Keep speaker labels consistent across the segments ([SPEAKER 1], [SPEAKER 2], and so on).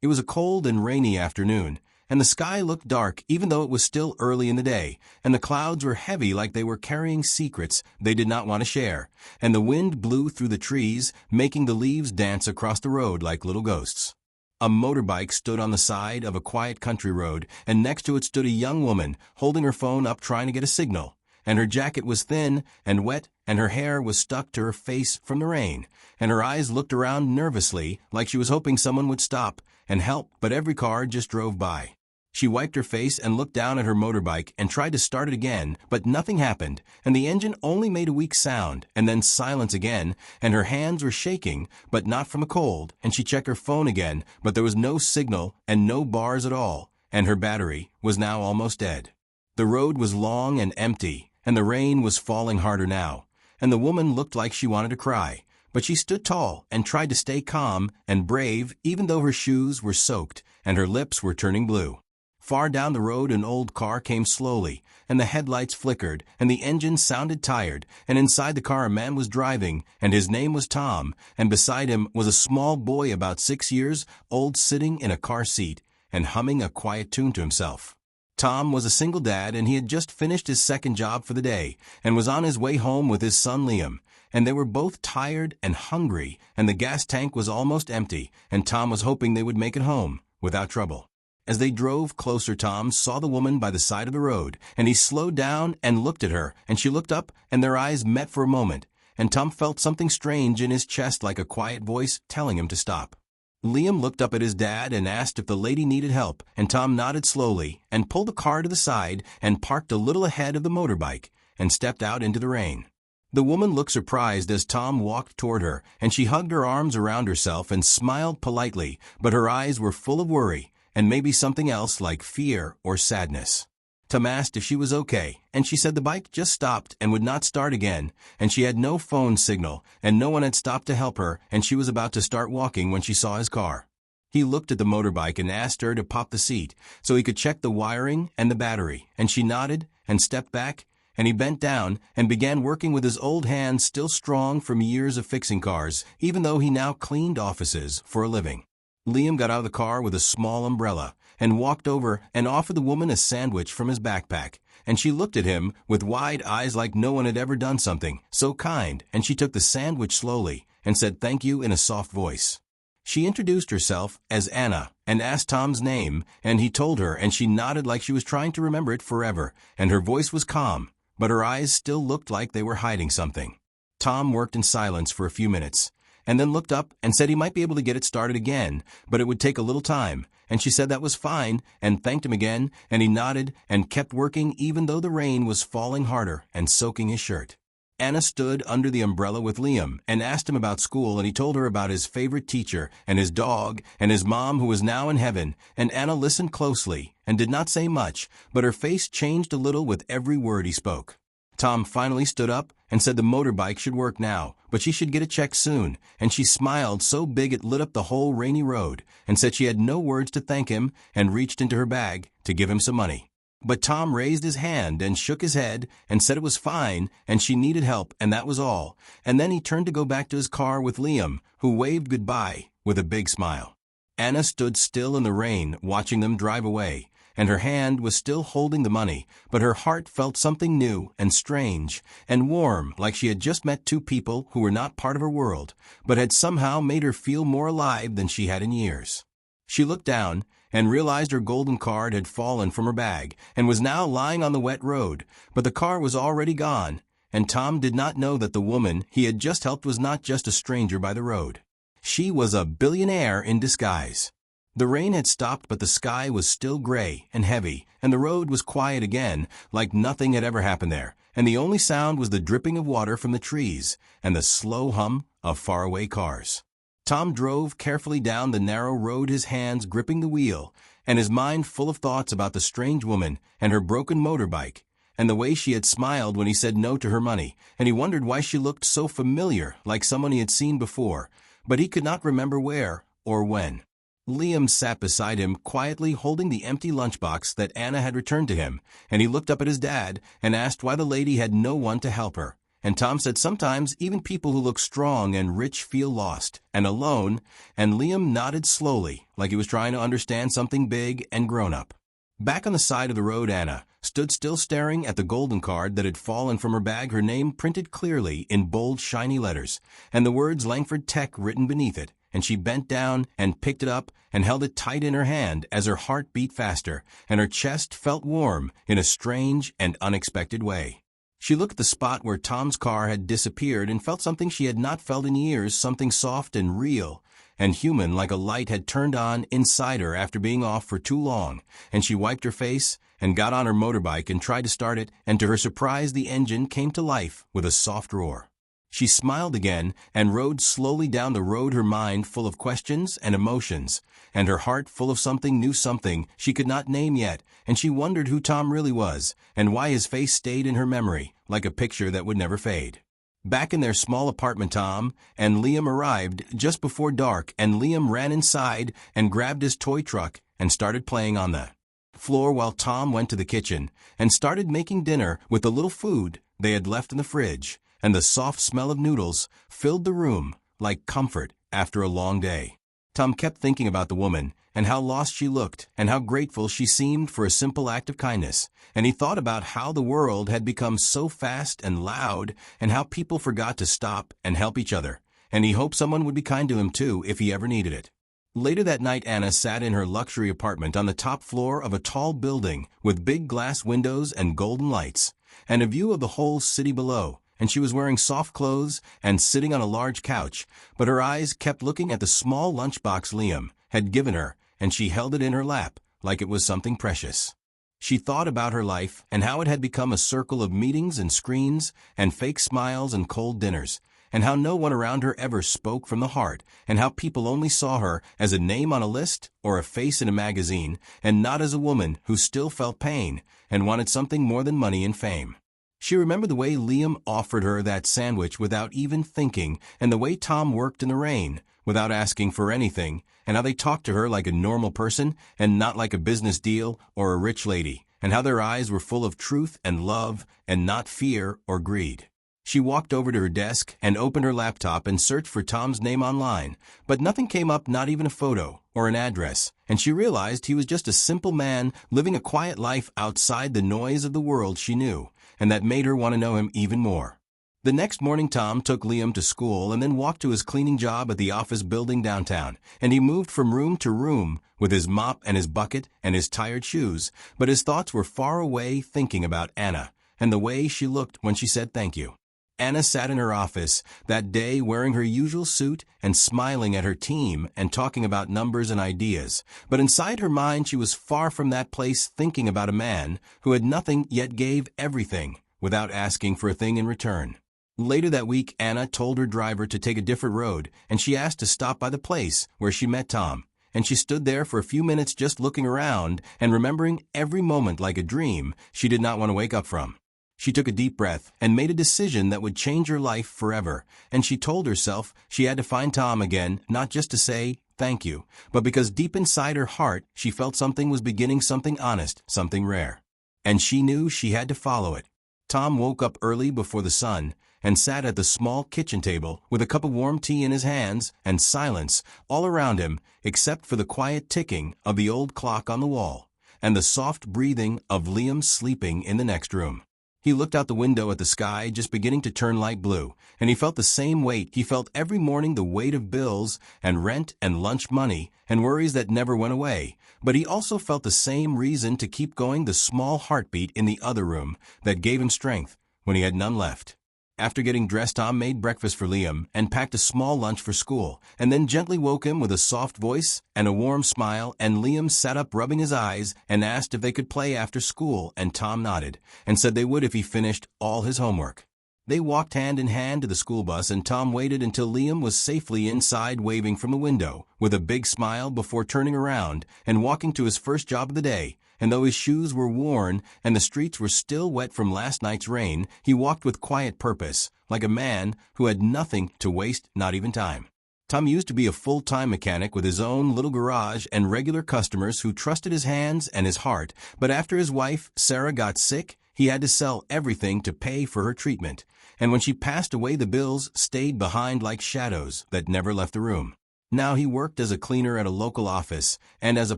[SPEAKER 1] It was a cold and rainy afternoon, and the sky looked dark even though it was still early in the day, and the clouds were heavy like they were carrying secrets they did not want to share, and the wind blew through the trees, making the leaves dance across the road like little ghosts. A motorbike stood on the side of a quiet country road, and next to it stood a young woman, holding her phone up trying to get a signal, and her jacket was thin and wet, and her hair was stuck to her face from the rain, and her eyes looked around nervously like she was hoping someone would stop and help, but every car just drove by. She wiped her face and looked down at her motorbike and tried to start it again, but nothing happened, and the engine only made a weak sound, and then silence again, and her hands were shaking, but not from a cold, and she checked her phone again, but there was no signal and no bars at all, and her battery was now almost dead. The road was long and empty, and the rain was falling harder now, and the woman looked like she wanted to cry, but she stood tall and tried to stay calm and brave even though her shoes were soaked and her lips were turning blue. Far down the road an old car came slowly, and the headlights flickered, and the engine sounded tired, and inside the car a man was driving, and his name was Tom, and beside him was a small boy about 6 years old sitting in a car seat and humming a quiet tune to himself. Tom was a single dad, and he had just finished his second job for the day, and was on his way home with his son Liam, and they were both tired and hungry, and the gas tank was almost empty, and Tom was hoping they would make it home without trouble. As they drove closer, Tom saw the woman by the side of the road, and he slowed down and looked at her, and she looked up, and their eyes met for a moment, and Tom felt something strange in his chest like a quiet voice telling him to stop. Liam looked up at his dad and asked if the lady needed help, and Tom nodded slowly and pulled the car to the side and parked a little ahead of the motorbike and stepped out into the rain. The woman looked surprised as Tom walked toward her, and she hugged her arms around herself and smiled politely, but her eyes were full of worry, and maybe something else like fear or sadness. Tom asked if she was okay, and she said the bike just stopped and would not start again, and she had no phone signal, and no one had stopped to help her, and she was about to start walking when she saw his car. He looked at the motorbike and asked her to pop the seat so he could check the wiring and the battery, and she nodded and stepped back, and he bent down and began working with his old hands still strong from years of fixing cars, even though he now cleaned offices for a living. Liam got out of the car with a small umbrella and walked over and offered the woman a sandwich from his backpack, and she looked at him with wide eyes like no one had ever done something so kind, and she took the sandwich slowly and said thank you in a soft voice. She introduced herself as Anna and asked Tom's name, and he told her, and she nodded like she was trying to remember it forever, and her voice was calm, but her eyes still looked like they were hiding something. Tom worked in silence for a few minutes, and then looked up and said he might be able to get it started again, but it would take a little time, and she said that was fine, and thanked him again, and he nodded and kept working even though the rain was falling harder and soaking his shirt. Anna stood under the umbrella with Liam and asked him about school, and he told her about his favorite teacher and his dog and his mom who was now in heaven, and Anna listened closely and did not say much, but her face changed a little with every word he spoke. Tom finally stood up and said the motorbike should work now, but she should get it checked soon, and she smiled so big it lit up the whole rainy road, and said she had no words to thank him, and reached into her bag to give him some money. But Tom raised his hand and shook his head and said it was fine, and she needed help, and that was all, and then he turned to go back to his car with Liam, who waved goodbye with a big smile. Anna stood still in the rain watching them drive away, and her hand was still holding the money, but her heart felt something new and strange and warm, like she had just met two people who were not part of her world, but had somehow made her feel more alive than she had in years. She looked down and realized her golden card had fallen from her bag and was now lying on the wet road, but the car was already gone, and Tom did not know that the woman he had just helped was not just a stranger by the road. She was a billionaire in disguise. The rain had stopped, but the sky was still gray and heavy, and the road was quiet again, like nothing had ever happened there, and the only sound was the dripping of water from the trees and the slow hum of faraway cars. Tom drove carefully down the narrow road, his hands gripping the wheel, and his mind full of thoughts about the strange woman and her broken motorbike, and the way she had smiled when he said no to her money, and he wondered why she looked so familiar, like someone he had seen before, but he could not remember where or when. Liam sat beside him, quietly holding the empty lunchbox that Anna had returned to him, and he looked up at his dad and asked why the lady had no one to help her, And Tom said sometimes even people who look strong and rich feel lost and alone, and Liam nodded slowly, like he was trying to understand something big and grown up. Back on the side of the road, Anna stood still staring at the golden card that had fallen from her bag, her name printed clearly in bold, shiny letters, and the words Langford Tech written beneath it, and she bent down and picked it up and held it tight in her hand as her heart beat faster, and her chest felt warm in a strange and unexpected way. She looked at the spot where Tom's car had disappeared and felt something she had not felt in years, something soft and real and human, like a light had turned on inside her after being off for too long, and she wiped her face and got on her motorbike and tried to start it, and to her surprise the engine came to life with a soft roar. She smiled again and rode slowly down the road, her mind full of questions and emotions, and her heart full of something new, something she could not name yet, and she wondered who Tom really was and why his face stayed in her memory like a picture that would never fade. Back in their small apartment, Tom and Liam arrived just before dark, and Liam ran inside and grabbed his toy truck and started playing on the floor while Tom went to the kitchen and started making dinner with the little food they had left in the fridge, and the soft smell of noodles filled the room like comfort after a long day. Tom kept thinking about the woman and how lost she looked and how grateful she seemed for a simple act of kindness, and he thought about how the world had become so fast and loud and how people forgot to stop and help each other, and he hoped someone would be kind to him too if he ever needed it. Later that night, Anna sat in her luxury apartment on the top floor of a tall building with big glass windows and golden lights, and a view of the whole city below, and she was wearing soft clothes and sitting on a large couch, but her eyes kept looking at the small lunchbox Liam had given her, and she held it in her lap like it was something precious. She thought about her life and how it had become a circle of meetings and screens and fake smiles and cold dinners, and how no one around her ever spoke from the heart, and how people only saw her as a name on a list or a face in a magazine, and not as a woman who still felt pain and wanted something more than money and fame. She remembered the way Liam offered her that sandwich without even thinking, and the way Tom worked in the rain without asking for anything, and how they talked to her like a normal person and not like a business deal or a rich lady, and how their eyes were full of truth and love and not fear or greed. She walked over to her desk and opened her laptop and searched for Tom's name online, but nothing came up, not even a photo or an address, and she realized he was just a simple man living a quiet life outside the noise of the world she knew, and that made her want to know him even more. The next morning, Tom took Liam to school and then walked to his cleaning job at the office building downtown, and he moved from room to room with his mop and his bucket and his tired shoes, but his thoughts were far away, thinking about Anna and the way she looked when she said thank you. Anna sat in her office that day wearing her usual suit and smiling at her team and talking about numbers and ideas, but inside her mind she was far from that place, thinking about a man who had nothing yet gave everything without asking for a thing in return. Later that week, Anna told her driver to take a different road, and she asked to stop by the place where she met Tom, and she stood there for a few minutes just looking around and remembering every moment like a dream she did not want to wake up from. She took a deep breath and made a decision that would change her life forever, and she told herself she had to find Tom again, not just to say thank you, but because deep inside her heart she felt something was beginning, something honest, something rare. And she knew she had to follow it. Tom woke up early before the sun and sat at the small kitchen table with a cup of warm tea in his hands and silence all around him except for the quiet ticking of the old clock on the wall and the soft breathing of Liam sleeping in the next room. He looked out the window at the sky just beginning to turn light blue, and he felt the same weight he felt every morning, the weight of bills and rent and lunch money and worries that never went away. But he also felt the same reason to keep going, the small heartbeat in the other room that gave him strength when he had none left. After getting dressed, Tom made breakfast for Liam and packed a small lunch for school, and then gently woke him with a soft voice and a warm smile, and Liam sat up rubbing his eyes and asked if they could play after school, and Tom nodded and said they would if he finished all his homework. They walked hand in hand to the school bus, and Tom waited until Liam was safely inside, waving from the window with a big smile before turning around and walking to his first job of the day. And though his shoes were worn and the streets were still wet from last night's rain, he walked with quiet purpose, like a man who had nothing to waste, not even time. Tom used to be a full-time mechanic with his own little garage and regular customers who trusted his hands and his heart, but after his wife, Sarah, got sick, he had to sell everything to pay for her treatment, and when she passed away the bills stayed behind like shadows that never left the room. Now he worked as a cleaner at a local office and as a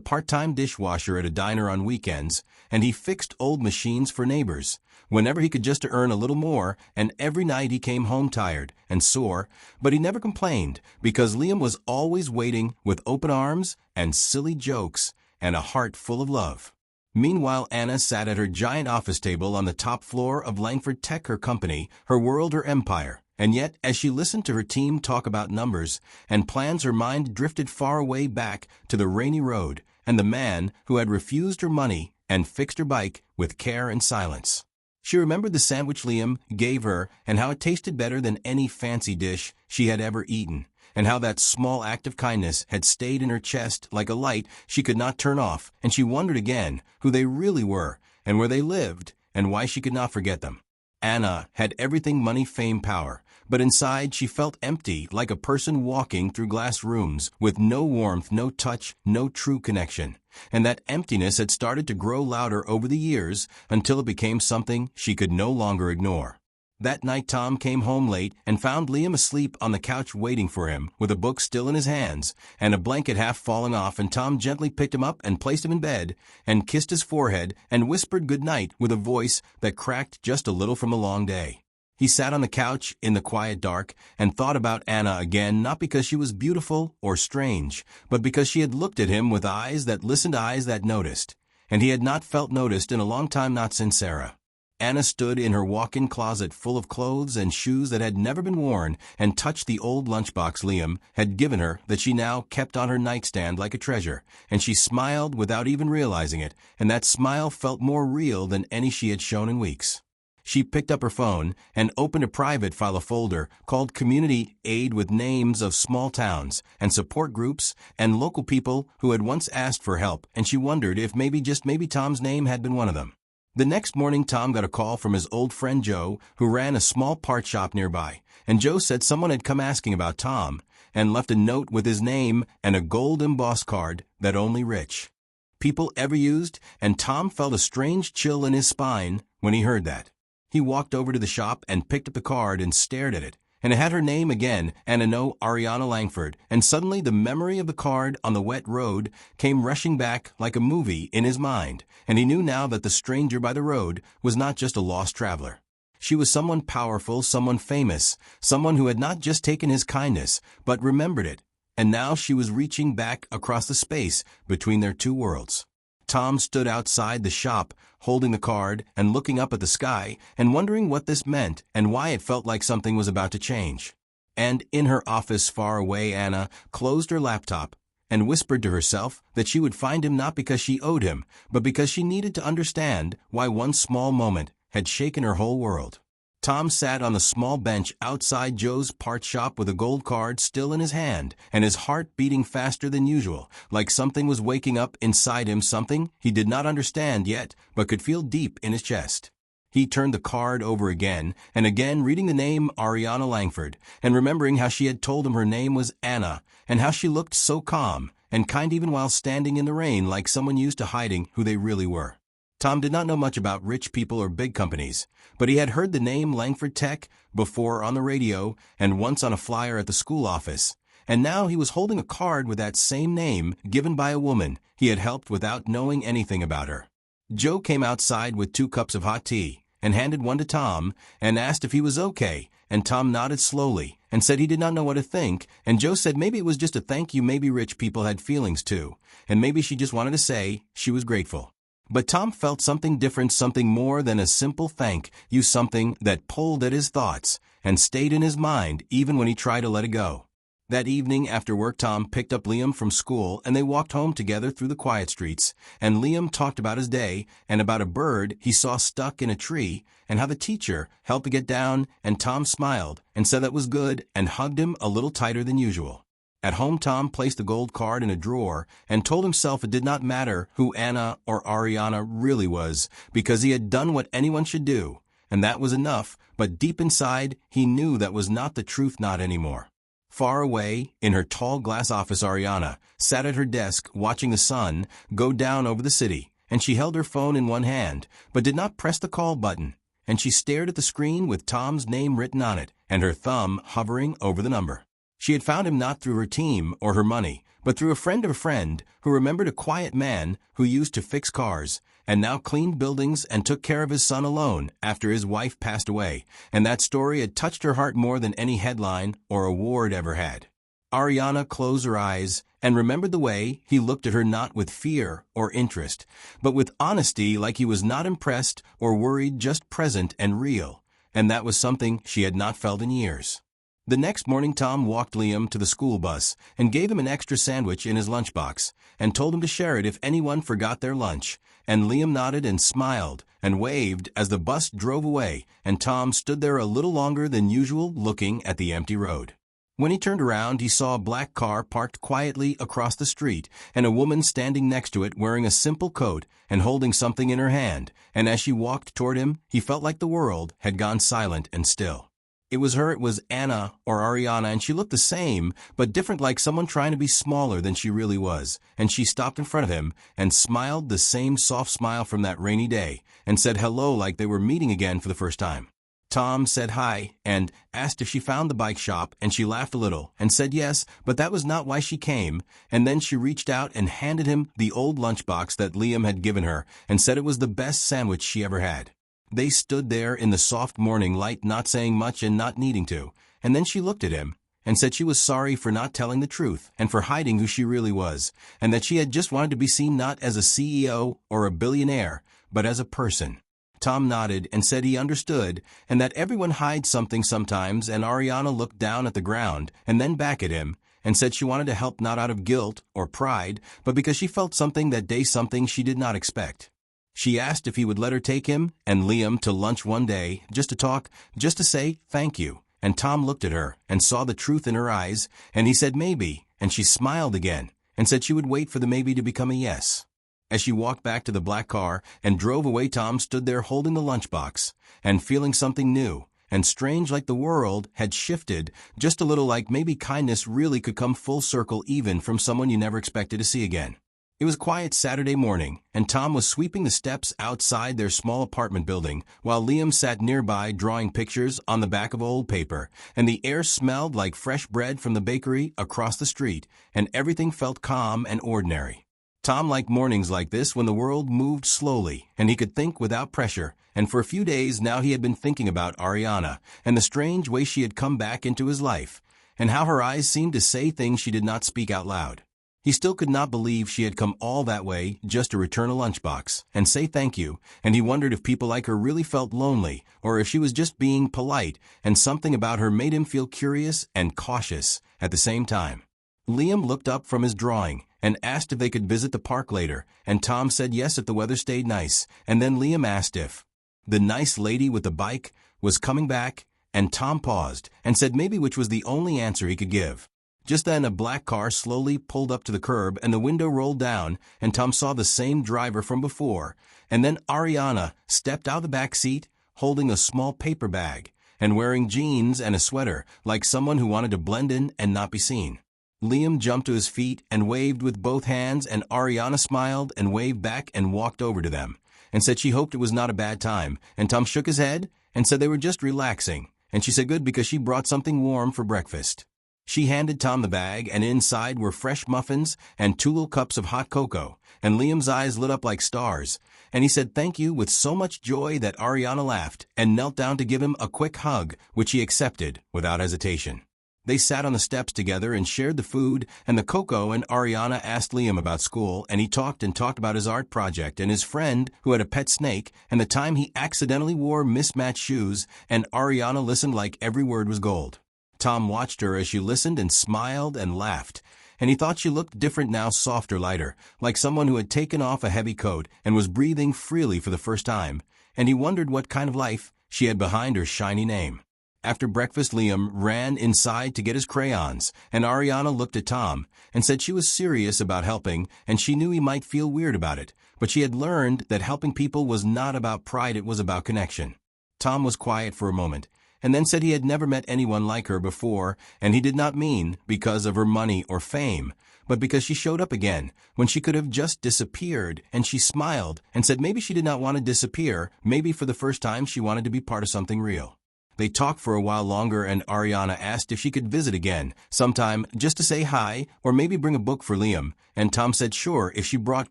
[SPEAKER 1] part-time dishwasher at a diner on weekends, and he fixed old machines for neighbors, whenever he could just to earn a little more, and every night he came home tired and sore, but he never complained because Liam was always waiting with open arms and silly jokes and a heart full of love. Meanwhile, Anna sat at her giant office table on the top floor of Langford Tech, her company, her world, her empire. And yet, as she listened to her team talk about numbers and plans, her mind drifted far away back to the rainy road and the man who had refused her money and fixed her bike with care and silence. She remembered the sandwich Liam gave her and how it tasted better than any fancy dish she had ever eaten, and how that small act of kindness had stayed in her chest like a light she could not turn off, and she wondered again who they really were and where they lived and why she could not forget them. Anna had everything: money, fame, power, but inside she felt empty, like a person walking through glass rooms with no warmth, no touch, no true connection. And that emptiness had started to grow louder over the years until it became something she could no longer ignore. That night Tom came home late and found Liam asleep on the couch waiting for him, with a book still in his hands and a blanket half falling off, and Tom gently picked him up and placed him in bed and kissed his forehead and whispered good night with a voice that cracked just a little from a long day. He sat on the couch in the quiet dark and thought about Anna again, not because she was beautiful or strange, but because she had looked at him with eyes that listened, eyes that noticed. And he had not felt noticed in a long time, not since Sarah. Anna stood in her walk-in closet full of clothes and shoes that had never been worn and touched the old lunchbox Liam had given her that she now kept on her nightstand like a treasure, and she smiled without even realizing it, and that smile felt more real than any she had shown in weeks. She picked up her phone and opened a private file, a folder called Community Aid, with names of small towns and support groups and local people who had once asked for help, and she wondered if maybe, just maybe, Tom's name had been one of them. The next morning, Tom got a call from his old friend Joe, who ran a small part shop nearby, and Joe said someone had come asking about Tom and left a note with his name and a gold embossed card that only rich people ever used, and Tom felt a strange chill in his spine when he heard that. He walked over to the shop and picked up the card and stared at it, and it had her name again, and a no, Ariana Langford, and suddenly the memory of the card on the wet road came rushing back like a movie in his mind, and he knew now that the stranger by the road was not just a lost traveler. She was someone powerful, someone famous, someone who had not just taken his kindness, but remembered it, and now she was reaching back across the space between their two worlds. Tom stood outside the shop, holding the card and looking up at the sky and wondering what this meant and why it felt like something was about to change. And in her office far away, Anna closed her laptop and whispered to herself that she would find him not because she owed him, but because she needed to understand why one small moment had shaken her whole world. Tom sat on the small bench outside Joe's part shop with a gold card still in his hand and his heart beating faster than usual, like something was waking up inside him, something he did not understand yet but could feel deep in his chest. He turned the card over again and again, reading the name Ariana Langford and remembering how she had told him her name was Anna and how she looked so calm and kind even while standing in the rain, like someone used to hiding who they really were. Tom did not know much about rich people or big companies, but he had heard the name Langford Tech before on the radio and once on a flyer at the school office, and now he was holding a card with that same name given by a woman he had helped without knowing anything about her. Joe came outside with 2 cups of hot tea and handed one to Tom and asked if he was okay, and Tom nodded slowly and said he did not know what to think, and Joe said maybe it was just a thank you, maybe rich people had feelings too, and maybe she just wanted to say she was grateful. But Tom felt something different, something more than a simple thank you, something that pulled at his thoughts and stayed in his mind even when he tried to let it go. That evening after work, Tom picked up Liam from school and they walked home together through the quiet streets, and Liam talked about his day and about a bird he saw stuck in a tree and how the teacher helped to get down, and Tom smiled and said that was good and hugged him a little tighter than usual. At home, Tom placed the gold card in a drawer and told himself it did not matter who Anna or Ariana really was, because he had done what anyone should do, and that was enough, but deep inside he knew that was not the truth, not anymore. Far away, in her tall glass office, Ariana sat at her desk watching the sun go down over the city, and she held her phone in one hand, but did not press the call button, and she stared at the screen with Tom's name written on it, and her thumb hovering over the number. She had found him not through her team or her money, but through a friend of a friend who remembered a quiet man who used to fix cars, and now cleaned buildings and took care of his son alone after his wife passed away, and that story had touched her heart more than any headline or award ever had. Ariana closed her eyes and remembered the way he looked at her, not with fear or interest, but with honesty, like he was not impressed or worried, just present and real, and that was something she had not felt in years. The next morning, Tom walked Liam to the school bus and gave him an extra sandwich in his lunchbox and told him to share it if anyone forgot their lunch, and Liam nodded and smiled and waved as the bus drove away, and Tom stood there a little longer than usual looking at the empty road. When he turned around, he saw a black car parked quietly across the street and a woman standing next to it wearing a simple coat and holding something in her hand, and as she walked toward him, he felt like the world had gone silent and still. It was Anna or Ariana, and she looked the same, but different, like someone trying to be smaller than she really was, and she stopped in front of him and smiled the same soft smile from that rainy day and said hello like they were meeting again for the first time. Tom said hi and asked if she found the bike shop, and she laughed a little and said yes, but that was not why she came, and then she reached out and handed him the old lunchbox that Liam had given her and said it was the best sandwich she ever had. They stood there in the soft morning light, not saying much and not needing to, and then she looked at him and said she was sorry for not telling the truth and for hiding who she really was, and that she had just wanted to be seen not as a CEO or a billionaire, but as a person. Tom nodded and said he understood, and that everyone hides something sometimes, and Ariana looked down at the ground and then back at him and said she wanted to help not out of guilt or pride, but because she felt something that day, something she did not expect. She asked if he would let her take him and Liam to lunch one day, just to talk, just to say thank you, and Tom looked at her and saw the truth in her eyes, and he said maybe, and she smiled again and said she would wait for the maybe to become a yes. As she walked back to the black car and drove away, Tom stood there holding the lunchbox and feeling something new and strange, like the world had shifted just a little, like maybe kindness really could come full circle even from someone you never expected to see again. It was a quiet Saturday morning, and Tom was sweeping the steps outside their small apartment building while Liam sat nearby drawing pictures on the back of old paper, and the air smelled like fresh bread from the bakery across the street, and everything felt calm and ordinary. Tom liked mornings like this when the world moved slowly and he could think without pressure, and for a few days now he had been thinking about Ariana and the strange way she had come back into his life, and how her eyes seemed to say things she did not speak out loud. He still could not believe she had come all that way just to return a lunchbox and say thank you, and he wondered if people like her really felt lonely or if she was just being polite, and something about her made him feel curious and cautious at the same time. Liam looked up from his drawing and asked if they could visit the park later, and Tom said yes if the weather stayed nice, and then Liam asked if the nice lady with the bike was coming back, and Tom paused and said maybe, which was the only answer he could give. Just then a black car slowly pulled up to the curb and the window rolled down, and Tom saw the same driver from before, and then Ariana stepped out of the back seat holding a small paper bag and wearing jeans and a sweater, like someone who wanted to blend in and not be seen. Liam jumped to his feet and waved with both hands, and Ariana smiled and waved back and walked over to them and said she hoped it was not a bad time, and Tom shook his head and said they were just relaxing, and she said good because she brought something warm for breakfast. She handed Tom the bag, and inside were fresh muffins and 2 little cups of hot cocoa, and Liam's eyes lit up like stars, and he said thank you with so much joy that Ariana laughed and knelt down to give him a quick hug, which he accepted without hesitation. They sat on the steps together and shared the food and the cocoa, and Ariana asked Liam about school, and he talked about his art project and his friend who had a pet snake and the time he accidentally wore mismatched shoes, and Ariana listened like every word was gold. Tom watched her as she listened and smiled and laughed, and he thought she looked different now, softer, lighter, like someone who had taken off a heavy coat and was breathing freely for the first time, and he wondered what kind of life she had behind her shiny name. After breakfast, Liam ran inside to get his crayons, and Ariana looked at Tom and said she was serious about helping, and she knew he might feel weird about it, but she had learned that helping people was not about pride, it was about connection. Tom was quiet for a moment, and then said he had never met anyone like her before, and he did not mean because of her money or fame, but because she showed up again when she could have just disappeared, and she smiled and said maybe she did not want to disappear, maybe for the first time she wanted to be part of something real. They talked for a while longer, and Ariana asked if she could visit again, sometime, just to say hi, or maybe bring a book for Liam, and Tom said sure if she brought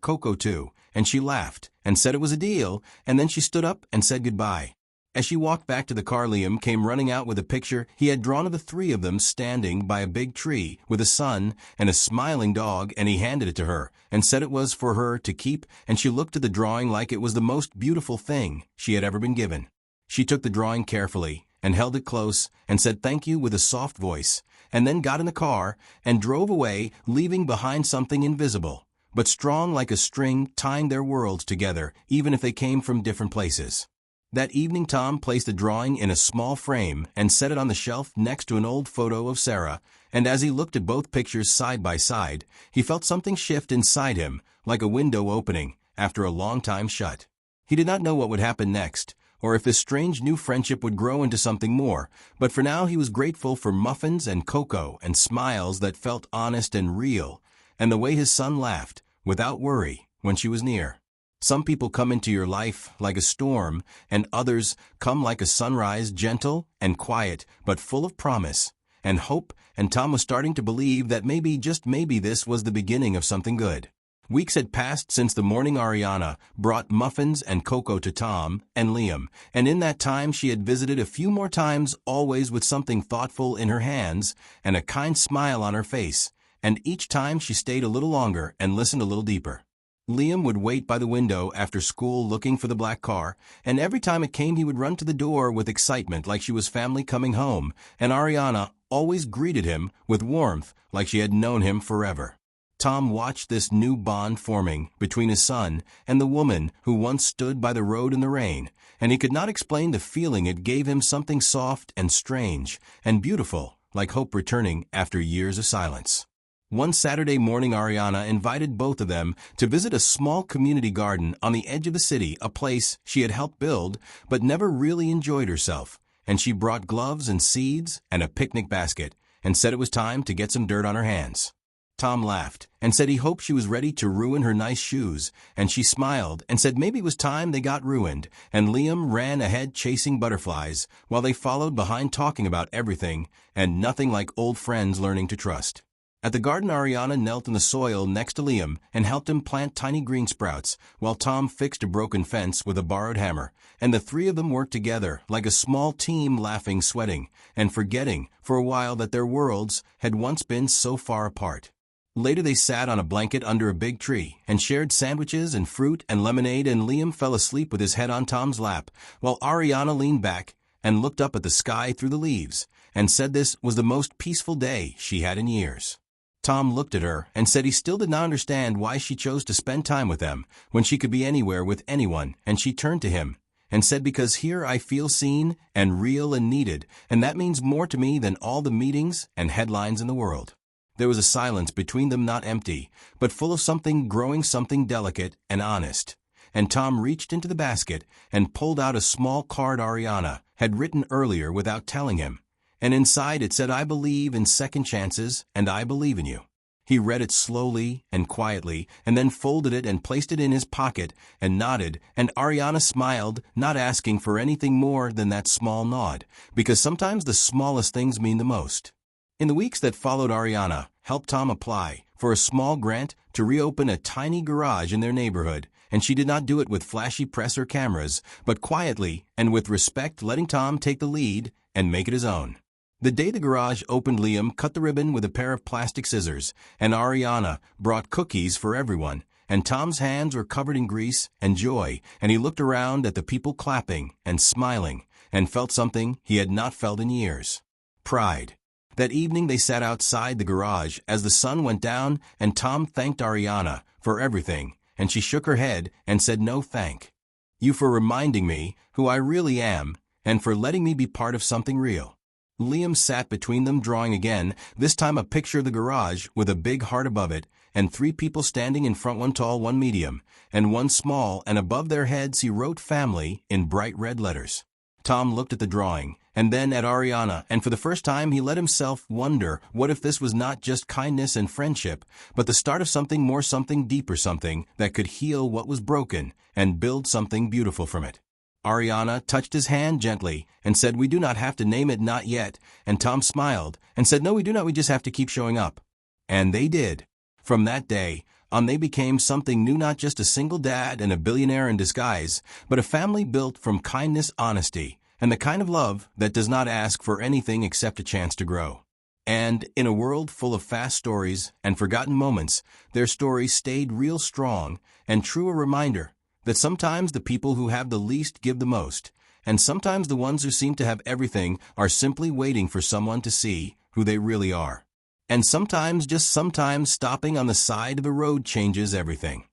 [SPEAKER 1] Coco too, and she laughed, and said it was a deal, and then she stood up and said goodbye. As she walked back to the car, Liam came running out with a picture he had drawn of the three of them standing by a big tree with a sun and a smiling dog, and he handed it to her, and said it was for her to keep, and she looked at the drawing like it was the most beautiful thing she had ever been given. She took the drawing carefully, and held it close, and said thank you with a soft voice, and then got in the car, and drove away, leaving behind something invisible, but strong like a string tying their worlds together, even if they came from different places. That evening Tom placed the drawing in a small frame and set it on the shelf next to an old photo of Sarah, and as he looked at both pictures side by side, he felt something shift inside him, like a window opening, after a long time shut. He did not know what would happen next, or if this strange new friendship would grow into something more, but for now he was grateful for muffins and cocoa and smiles that felt honest and real, and the way his son laughed, without worry, when she was near. Some people come into your life like a storm, and others come like a sunrise, gentle and quiet, but full of promise and hope, and Tom was starting to believe that maybe, just maybe, this was the beginning of something good. Weeks had passed since the morning Ariana brought muffins and cocoa to Tom and Liam, and in that time she had visited a few more times, always with something thoughtful in her hands and a kind smile on her face, and each time she stayed a little longer and listened a little deeper. Liam would wait by the window after school looking for the black car, and every time it came he would run to the door with excitement like she was family coming home, and Ariana always greeted him with warmth like she had known him forever. Tom watched this new bond forming between his son and the woman who once stood by the road in the rain, and he could not explain the feeling it gave him, something soft and strange and beautiful, like hope returning after years of silence. One Saturday morning Ariana invited both of them to visit a small community garden on the edge of the city, a place she had helped build but never really enjoyed herself, and she brought gloves and seeds and a picnic basket and said it was time to get some dirt on her hands. Tom laughed and said he hoped she was ready to ruin her nice shoes, and she smiled and said maybe it was time they got ruined, and Liam ran ahead chasing butterflies while they followed behind talking about everything and nothing, like old friends learning to trust. At the garden Ariana knelt in the soil next to Liam and helped him plant tiny green sprouts, while Tom fixed a broken fence with a borrowed hammer, and the three of them worked together like a small team, laughing, sweating, and forgetting for a while that their worlds had once been so far apart. Later they sat on a blanket under a big tree and shared sandwiches and fruit and lemonade, and Liam fell asleep with his head on Tom's lap, while Ariana leaned back and looked up at the sky through the leaves and said this was the most peaceful day she had in years. Tom looked at her and said he still did not understand why she chose to spend time with them when she could be anywhere with anyone, and she turned to him and said, because here I feel seen and real and needed, and that means more to me than all the meetings and headlines in the world. There was a silence between them, not empty, but full of something growing, something delicate and honest. And Tom reached into the basket and pulled out a small card Ariana had written earlier without telling him. And inside it said, I believe in second chances, and I believe in you. He read it slowly and quietly, and then folded it and placed it in his pocket and nodded, and Ariana smiled, not asking for anything more than that small nod, because sometimes the smallest things mean the most. In the weeks that followed, Ariana helped Tom apply for a small grant to reopen a tiny garage in their neighborhood, and she did not do it with flashy press or cameras, but quietly and with respect, letting Tom take the lead and make it his own. The day the garage opened, Liam cut the ribbon with a pair of plastic scissors, and Ariana brought cookies for everyone, and Tom's hands were covered in grease and joy, and he looked around at the people clapping and smiling, and felt something he had not felt in years: pride. That evening they sat outside the garage as the sun went down, and Tom thanked Ariana for everything, and she shook her head and said, no, thank you for reminding me who I really am, and for letting me be part of something real. Liam sat between them, drawing again, this time a picture of the garage with a big heart above it, and three people standing in front, one tall, one medium, and one small, and above their heads he wrote family in bright red letters. Tom looked at the drawing and then at Ariana, and for the first time he let himself wonder, what if this was not just kindness and friendship, but the start of something more, something deeper, something that could heal what was broken and build something beautiful from it. Ariana touched his hand gently and said, "We do not have to name it, not yet," and Tom smiled and said, "No, we do not, we just have to keep showing up." And they did. From that day on, they became something new, not just a single dad and a billionaire in disguise, but a family built from kindness, honesty, and the kind of love that does not ask for anything except a chance to grow. And in a world full of fast stories and forgotten moments, their story stayed real, strong, and true, a reminder that sometimes the people who have the least give the most, and sometimes the ones who seem to have everything are simply waiting for someone to see who they really are. And sometimes, just sometimes, stopping on the side of the road changes everything.